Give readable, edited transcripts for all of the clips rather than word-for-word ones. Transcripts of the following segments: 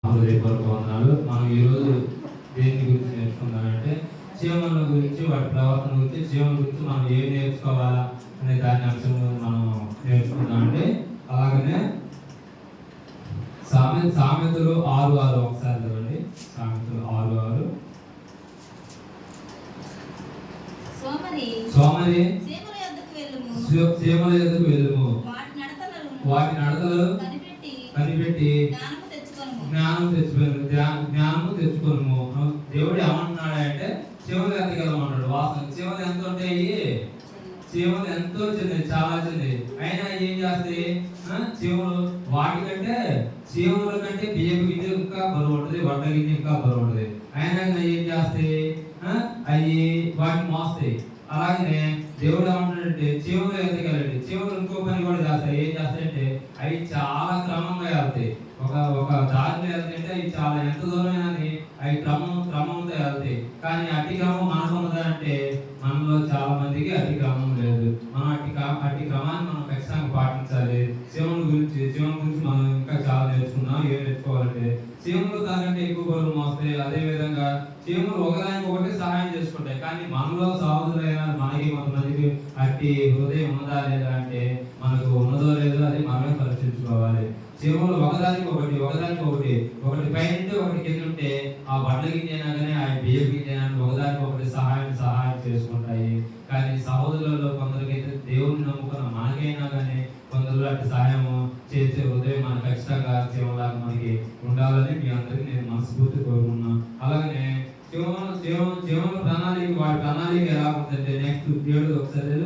హృదయపూర్వక వందనాలు. మనం ఈరోజు దేని గురించి నేర్చుకుందామంటే చీమల గురించి, వాటి ప్రవర్తన గురించి, చీమల గురించి మనం ఏం నేర్చుకోవాలా అనే దాని అంశం మనం నేర్చుకుందామంటే, అలాగనే సామెతలు 6:6 ఒకసారి చదవండి. సామెతలు 6:6. సోమరి చీమల యొద్దకు వెళ్ళుము, వాటి నడతలు కనిపెట్టి జ్ఞానం తెచ్చుకోను. దేవుడు ఏమంటున్నాడంటే చీమలు ఎత్తగలమన్నాడు. వాసన చీమలు ఎంత ఉంటాయి? చీమలు ఎంతో చిన్నది, చాలా చిన్నది. అయినా ఏం చేస్తాయి చీమలు? చీమల కంటే బియ్యపు గింజ ఇంకా బరువు ఉంటుంది, వడ్ల గింజ ఇంకా బరువు ఉంటుంది. అయినా ఏం చేస్తాయి? అవి వాటిని మోస్తాయి. అలాగనే దేవుడు ఏమంటాడంటే చీమలు ఎత్తగలండి. చీమలు ఇంకో పని కూడా చేస్తాయి. ఏం చేస్తాయంటే అవి చాలా క్రమంగా వెళ్తాయి. ఒక దారిలో వెళ్తాయంటే అవి చాలా ఎంత దూరమైనా అవి క్రమంతో వెళ్తాయి. కానీ అట్టి క్రమం మనకు ఉన్నదంటే మనలో చాలా మందికి అట్టి క్రమం లేదు. మనం అట్టి క్రమాన్ని మనం ఖచ్చితంగా పాటించాలి. చీమల గురించి మనం ఇంకా చాలా నేర్చుకున్నాం. ఏం నేర్చుకోవాలంటే చీమలు దానికంటే ఎక్కువ బరువు మోస్తాయి. అదే విధంగా చీమలు ఒకదానికి ఒకటి సహాయం చేసుకుంటాయి. కానీ మనలో సహోదరులైన మనకి కొంతమందికి అట్టి హృదయం ఉన్నదా లేదా అంటే మనకు ఉన్నదో లేదో అది మనమే పరీక్షించుకోవాలి. చీమలు ఒకదానికి ఒకటి పైన ఒకటి కింద ఉంటే ఆ వడ్ల గింజైనా కానీ ఆ బియ్యం గింజైనా ఒకదానికి ఒకటి సహాయం చేసుకుంటాయి. కానీ సహోదరులలో కొందరికైతే దేవుడిని నమ్ముకున్న మనకైనా కానీ కొందరు అట్టి సహాయం చేసే హృదయం మనకు ఖచ్చితంగా చీమలాగా మనకి ఉండాలని మీ అందరికీ నేను మనస్ఫూర్తి కోరుకున్నాను. అలాగనే చీమల ప్రణాళిక, వాటి ప్రణాళిక ఎలా ఉంటుందంటే నెక్స్ట్ 7 ఒకసారి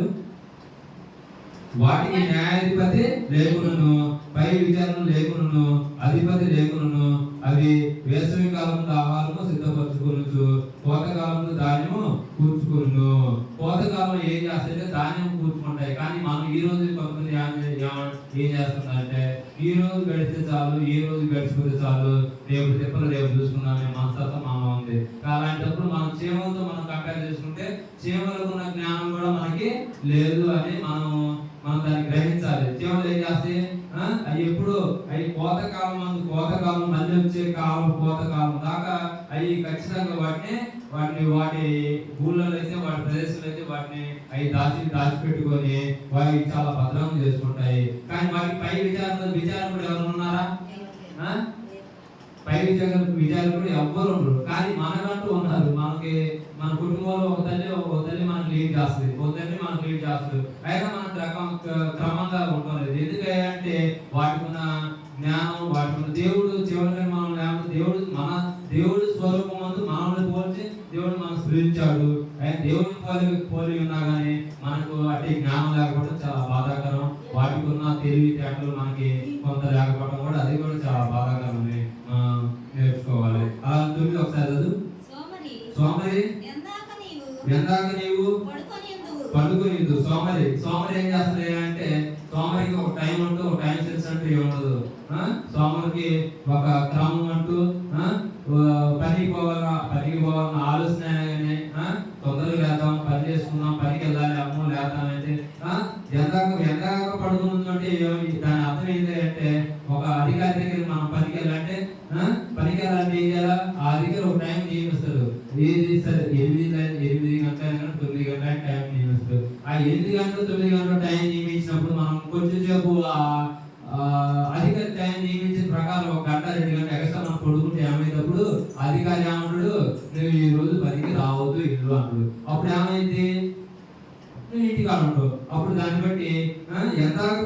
వాటికి న్యాయాధిపతి లేకును, పై విచారణ లేకును, అధిపతి లేకును, అవి వేసవి కాలంలో ఆహారము సిద్ధపరచుకొనుచు కోతకాలంలో ధాన్యము కూర్చుకొను. కోతకాలంలో ఏం చేస్తాయంటే ధాన్యం కూర్చుకుంటాయి. కానీ మనం ఈ రోజు కొంతమంది ఏం చేస్తున్నారంటే ఈ రోజు గడిస్తే చాలు, ఈ రోజు గడిచిపోతే చాలు, రేపు తిప్పలు రేపు చూసుకున్నామే మనస్తత్వం మనం ఉంది. అలాంటప్పుడు మనం చీమలతో మనం కంపేర్ చేసుకుంటే చీమలకు ఉన్న జ్ఞానం కూడా మనకి లేదు అని మనం దాన్ని గ్రహించాలి. చీమలు ఏం చేస్తాయి? అవి ఎప్పుడు అవి కోతకాలం మళ్ళీ వచ్చే కోతకాలం దాకా అవి ఖచ్చితంగా వాటి ఊళ్ళలో అయితే వాటి ప్రదేశంలో అయితే వాటిని అవి దాచిపెట్టుకొని వాటి చాలా భద్రంగా చేసుకుంటాయి. కానీ వాటి పై విచారకుడు ఎవరు ఉన్నారా? పై విచారకుడు ఎవ్వరు ఉండరు. కానీ మనకంటూ ఉన్నారు. మన కుటుంబంలో ఒక తల్లి మనకు లీడ్ చేస్తుంది, ఒక తల్లి మనకు లీడ్ చేస్తుంది. అయినా మనం క్రమంగా ఉండలేదు. ఎందుకంటే వాటికి ఉన్న జ్ఞానం, వాటికి ఉన్న దేవుడు చివరికి మనం దేవుడు స్వరూపం ముందు మనల్ని పోల్చి దేవుడు మనం సృజించాడు. ఆయన దేవుడిని పోలి ఉన్నా కానీ మనకు అట్టి జ్ఞానం లేకపోవడం చాలా బాధాకరం. వాటికి ఉన్న తెలివితేటలు మనకి కొంత లేకపోవడం కూడా అది కూడా చాలా బాధాకరం అని నేర్చుకోవాలి. అలా 9 ఒకసారి చదువు. సోమరి ఎందాక నీవు పడుకొని సోమరి ఏం చేస్తుంది అంటే సోమరికి ఒక టైం అంటూ ఒక టైం సెన్స్ అంటూ ఏముండదు. సోమరికి ఒక క్రమం అంటూ పనికి పోవాలన్న ఆలోచన కానీ తొందరగా లేద్దాం, పని చేసుకుందాం, పనికి వెళ్ళాలి, అమ్మో లేద్దామంటే ఎందాక పడుకుంది అంటే దాని అర్థం ఏంటి అంటే ఒక అధికారి దగ్గర మనం పనికి వెళ్ళాలంటే ఏం చేయాలా? ఆ అధికారి ఒక టైం నియమిస్తాడు. ఏది సరే 8 గంటల 9 గంటల టైం నియమిస్తాడు. ఆ 8 గంటలు 9 గంటల టైం నియమించినప్పుడు మనం కొంచెం సేపు అధికారి టైం నియమించిన ప్రకారం 1 గంట 2 గంటలు ఎక్స్ట్రా మనం పడుకుంటే ఏమైనప్పుడు అధికారి ఏమంటాడు, నువ్వు ఈ రోజు పనికి రావద్దు ఇల్లు అంటాడు. అప్పుడు ఏమైంది? నువ్వు ఇంటికాడ ఉంటావు. అప్పుడు దాన్ని బట్టి నువ్వు ఎందాక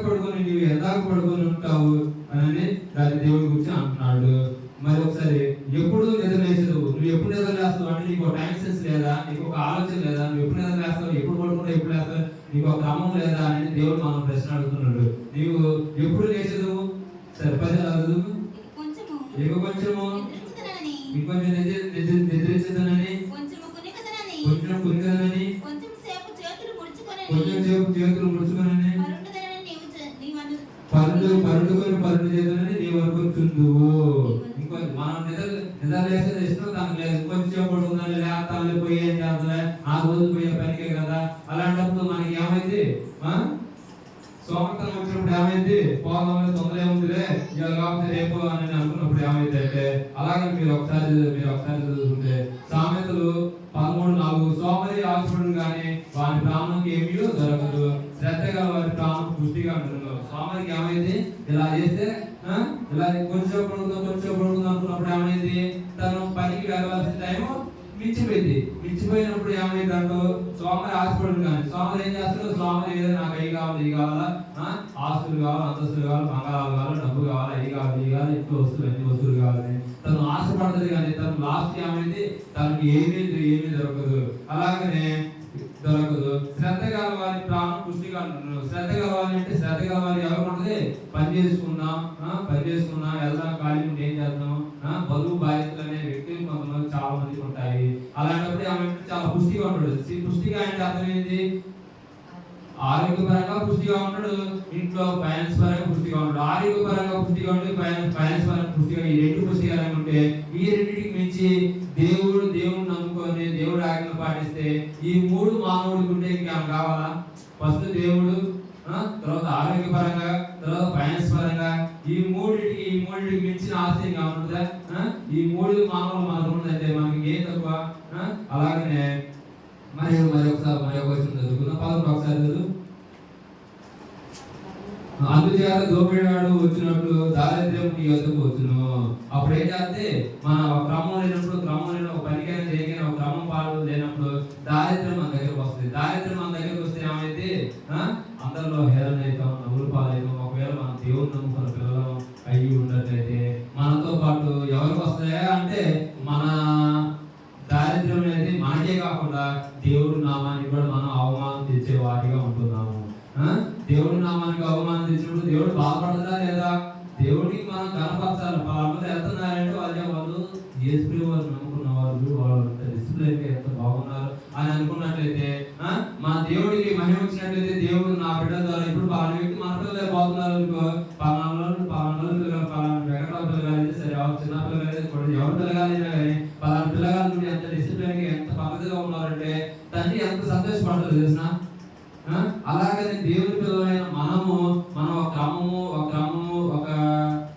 పడుకొని ఉంటావు అని దాని దేవుడి గురించి అంటున్నాడు. మరి ఒకసారి ఎప్పుడు నిద్రలేసావు? నువ్వు ఎప్పుడు నిద్రలేస్తావు అంటే నీకు ఒక టైం సెన్స్ లేదా? నీకు ఒక ఆలోచన లేదా? నువ్వు ఎప్పుడు నిద్రలేస్తావు, ఎప్పుడు పడుకుంటావు, ఎప్పుడు లేస్తావు, నీకు ఒక క్రమం లేదా అని దేవుడు మనం ప్రశ్న అడుగుతున్నాడు. నీవు ఎప్పుడు లేచదు? సరే 10 కొంచెము ఇంకొంచెం నిద్రించదనని, కొంచెం కునికదనని, కొంచెం సేపు చేతులు ముడుచుకొని పరుడు చేద్దానని నీవు అనుకుంటున్నావు. మనం నిద్రలేసేది ఇష్టం దానికి లేదు. కొంచెం పడుకుందని లేస్తాను పోయి ఏం చేస్తా, ఆ రోజు పోయే పనికే కదా. అలాంటప్పుడు మనకి ఏమైంది? సోమర్థనం వచ్చినప్పుడు ఏమైంది, పోదాం తొందర ఏముందిలే ఇవాళ కాకపోతే రేపు అని అనుకున్నప్పుడు ఏమైంది అంటే, అలాగే మీరు ఒకసారి చదువుతుంటే సామెతలు 13:4 సోమరి ఆశపడును కానీ వారి ప్రాణంకి ఏమీ దొరకదు, శ్రద్ధ గల వారి ప్రాణం పుష్టిగా ఉంటుంది. సోమరికి ఏమైంది, ఇలా చేస్తే ఇలా కొంచెం పడుకుందాం అనుకున్నప్పుడు ఏమైంది, తను పనికి వెళ్ళవలసిన టైం మించిపోయినప్పుడు ఏమైంది అంటూ సోమరి ఆశపడును కానీ సోమరి ఏం చేస్తాడు, సోమరి ఏదో నాకు అవి కావాలి ఇవి కావాలా, ఆస్తులు కావాలి, అంతస్తులు కావాలి, బంగారాలు కావాలి, డబ్బు కావాలి, అవి కావాలి, ఎక్కువ వస్తువులు అన్ని వస్తువులు కావాలి తను ఆశపడుతుంది. కానీ తను లాస్ట్ ఏమైంది, తనకి ఏమీ దొరకదు. అలాగనే దొరకదు. శ్రద్ధ గలవారి ప్రాణం పుష్టిగా ఉంటుంది. శ్రద్ధ గలవాలి అంటే శ్రద్ధ గలవాలి ఎవరు ఉంటుంది, పని చేసుకుందాం వెళ్దాం, ఖాళీ ఉంటే ఏం చేద్దాం, బరువు బాధ్యతలు అనే వ్యక్తులు కొంతమంది చాలా మంది ఉంటాయి. అలాంటప్పుడు ఆమె చాలా పుష్టిగా ఉంటాడు. పుష్టిగా అంటే అర్థం ఏంటి, ఆరోగ్యపరంగా పుష్టిగా ఉంటాడు, ఇంట్లో ఫైనాన్స్ పరంగా పుష్టిగా ఉంటాడు. ఆరోగ్యపరంగా పుష్టిగా ఉంటే ఫైనాన్స్ పరంగా పుష్టిగా, ఈ రెండు పుష్టిగా ఉంటే ఈ రెండింటికి మించి దేవుడిని నమ్ముకొని దేవుడు ఆజ్ఞలు పాటిస్తే ఈ మూడు మానవుడికి ఉంటే ఇంకేం కావాలా? ఫస్ట్ దేవుడు, తర్వాత ఆరోగ్యపరంగా, తర్వాత ఫైనాన్స్ పరంగా, ఈ మూడిటికి మించిన ఆస్తి ఇంకా ఉంటుందా? ఈ మూడు మానవులు మనకు ఉందంటే మనకి ఏం తక్కువ? అలాగనే మరి ఒకసారి చదువుకుందాం. 11 ఒకసారి చదువు. అందుచేత దోపిడివాడు వచ్చినట్లు దారిద్ర్యం నీ యొద్దకు వచ్చును. అప్పుడు ఏం చేస్తే మన క్రమం లేనప్పుడు, ఒక పనికైనా దేనికైనా ఒక క్రమం పాడు లేనప్పుడు దారిద్ర్యం మన దగ్గరకు వస్తుంది. దారిద్ర్యం మన దగ్గరకు వస్తే ఏమైతే అందరిలో హేళన అవుతాం, నవ్వులు పాలవుతాం. ఒకవేళ మన దేవుని నమ్ముకున్న పిల్లలు అయ్యి ఉన్నట్లయితే మనతో పాటు ఎవరికి వస్తాయా అంటే, మన దారిద్ర్యం అనేది మనకే కాకుండా దేవుడి నామానికి కూడా మనం అవమానం తెచ్చే వాటిగా ఉంటున్నాము. దేవుడి నామానికి అవమానం తెచ్చినప్పుడు దేవుడు బాధపడదా లేదా? దేవుడికి మనం కనపరచాలి. వాళ్ళందరూ వెళ్తున్నారంటే వాళ్ళు యేసు వారు నమ్ముకున్న వాళ్ళు డిసిప్లిన్ ఎంత బాగున్నారు అని అనుకున్నట్లయితే, మన దేవుడికి మహిమ వచ్చినట్లయితే, దేవుడు నా బిడ్డల ద్వారా ఇప్పుడు పలానా వ్యక్తి మన పిల్లలే బాగున్నారు అనుకో, పలానా పిల్లగాలి అయితే సరే, చిన్న పిల్లగాలి ఎవరి పిల్లగాలైనా కానీ పలానా పిల్లగాల నుండి ఎంత డిసిప్లిన్ ఎంత పద్ధతిగా ఉన్నారంటే తండ్రి ఎంత సంతోషపడతారు తెలిసిన. అలాగనే దేవుని పిల్లలైన మనం ఒక క్రమము ఒక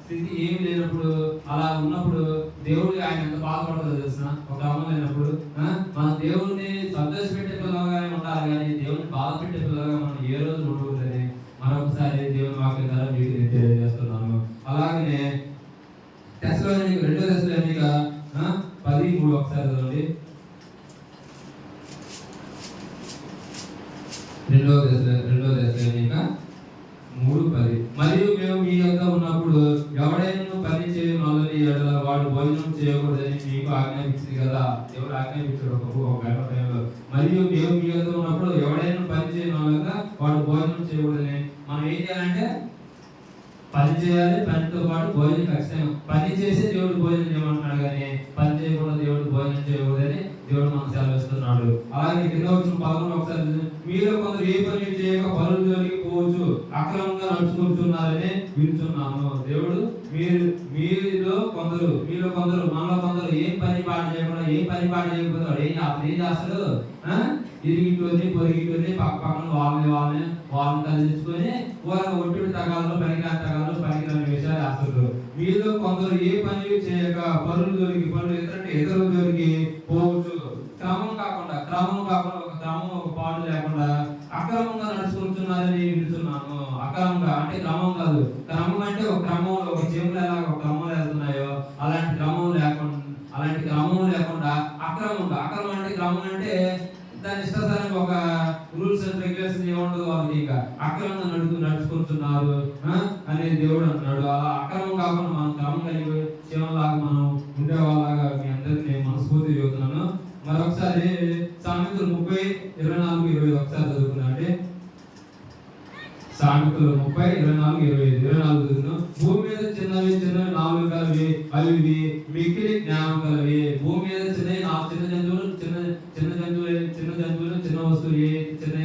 స్థితి ఏమి లేనప్పుడు, అలా ఉన్నప్పుడు దేవుడు ఆయన ఎంత బాధపడతారో తెలిసిన. ఒక క్రమం లేనప్పుడు మన దేవుడిని సంతోషపెట్టే పిల్లలుగా ఉండాలి, కానీ దేవుడిని బాధ పెట్టే పిల్లలుగా మనం ఏ రోజు ఉండకూడదని మరొకసారి దేవుని వాక్యం ద్వారా మీకు తెలియజేస్తున్నాను. అలాగనే తెస్సలోనిక 2 తెస్సలోనిక 10:3 ఒకసారి చదవండి. 2 తెస్సలోనిక 3:10. మరియు మేము మీ యొద్ద ఉన్నప్పుడు ఎవడైనా పని చేయని ఎడల వాడు భోజనం చేయకూడదని మీకు ఆజ్ఞాపించింది కదా. దేవుడు ఆజ్ఞాపించాడు ఒక గంట టైంలో. మరియు మేము మీ యొద్ద ఉన్నప్పుడు ఎవడైనా పని చేయని వాళ్ళగా వాడు భోజనం చేయకూడదని. మనం ఏం చేయాలంటే పని చేయాలి, పనితో పాటు భోజనం ఖచ్చితంగా. పని చేసి దేవుడు భోజనం చేయమంటున్నాడు, కానీ పని చేయకుండా దేవుడు భోజనం చేయకూడదని దేవుడు మనకు సెలవిస్తున్నాడు. అలాగే కింద వచ్చిన 11 ఒకసారి, మీలో కొందరు ఏ పని చేయక పనులు జోలికి పోవచ్చు, అక్రమంగా నడుచుకుంటున్నారని వింటున్నాను. దేవుడు మీలో కొందరు మనలో కొందరు ఏం పని పాట చేయకపోతే వాడు ఏం చేస్తాడు, ఇరిగిటోని పొరిగిటోని పక్కన వాళ్ళని కలిగించుకొని ఒట్టిడి తగాలను పనికిరాని విషయాలు చేస్తారు. మీలో కొందరు ఏ పని చేయక పనులు ఇతరుల జోలికి పోవచ్చు, క్రమం కాకుండా ఒక పాడు లేకుండా అక్రమంగా నడుచుకుంటున్నారని వింటున్నాను. అక్రమంగా అంటే క్రమం కాదు. క్రమం అంటే ఒక క్రమంలో, ఒక చెవులు ఎలా ఒక క్రమంలో వెళ్తున్నాయో అలాంటి క్రమం లేకుండా అక్రమం అంటే క్రమం అంటే దాని ఇష్టానికి ఒక రూల్స్ అండ్ రెగ్యులేషన్ ఏముండదు వాళ్ళకి. ఇంకా అక్రమంగా నడుచుకుంటున్నారు అని దేవుడు అంటున్నాడు. అలా అక్రమం కాకుండా మనం క్రమం కలిగి జీవనలాగా మనం ఉండేవాళ్ళగా మీ అందరికి నేను మనస్ఫూర్తి చెబుతున్నాను. మరొకసారి సామెతలు 30:24-25 ఒకసారి చదువుకున్నా అంటే, సామెతలు 30:24-25 భూమి మీద చిన్నవి 4 కలవి, అవి మిక్కిలి జ్ఞానం కలవి. భూమి మీద చిన్న జంతువులు చిన్న వస్తువులు చిన్న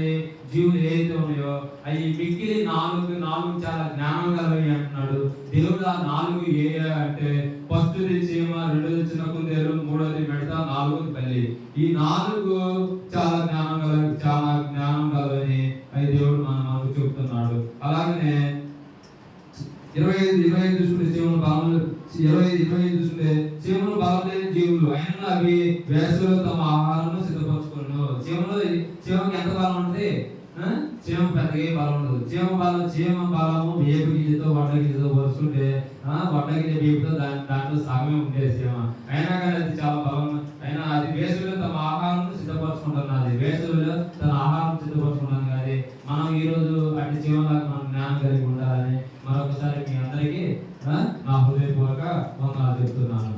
జీవులు ఏదైతే ఉన్నాయో అవి మిక్కిలి 4 చాలా జ్ఞానం కలవి అంటున్నాడు దేవుడు. ఆ 4 ఏ అంటే, ఫస్ట్ది చీమ, రెండోది చిన్న కుందేలు, మూడోది మిడత, 4వది బల్లి. ఈ 4 చాలా జ్ఞానం కలవని అవి దేవుడు మనకు చెప్తున్నాడు. అలాగనే బలములు 20 చూస్తుంటే చీమలు బలం లేని జీవులు అయినా అవి వేసవిలో తమ ఆహారం సిద్ధపరచుకోను. చీమకి ఎంత బలం ఉంటుంది? చీమ పెద్దగా బలం ఉండదు. చీమ బలము వేపు గింజతో వడ్ల గింజతో పోల్చుకుంటే వడ్ల గింజ వేపుతో దాంట్లో సగమే ఉండేది చీమ. అయినా కానీ అది చాలా బలం. అయినా అది వేసవిలో తమ ఆహారం సిద్ధపరచుకుంటున్నది. వేసవిలో తన ఆహారం సిద్ధపరచుకుంటుంది. కానీ మనం ఈ రోజు అటు చీమలాగా మనం జ్ఞానం కలిగి ఉండాలని మరొకసారి మీ అందరికీ నా హృదయపూర్వక వందనాలు చెప్తున్నాను.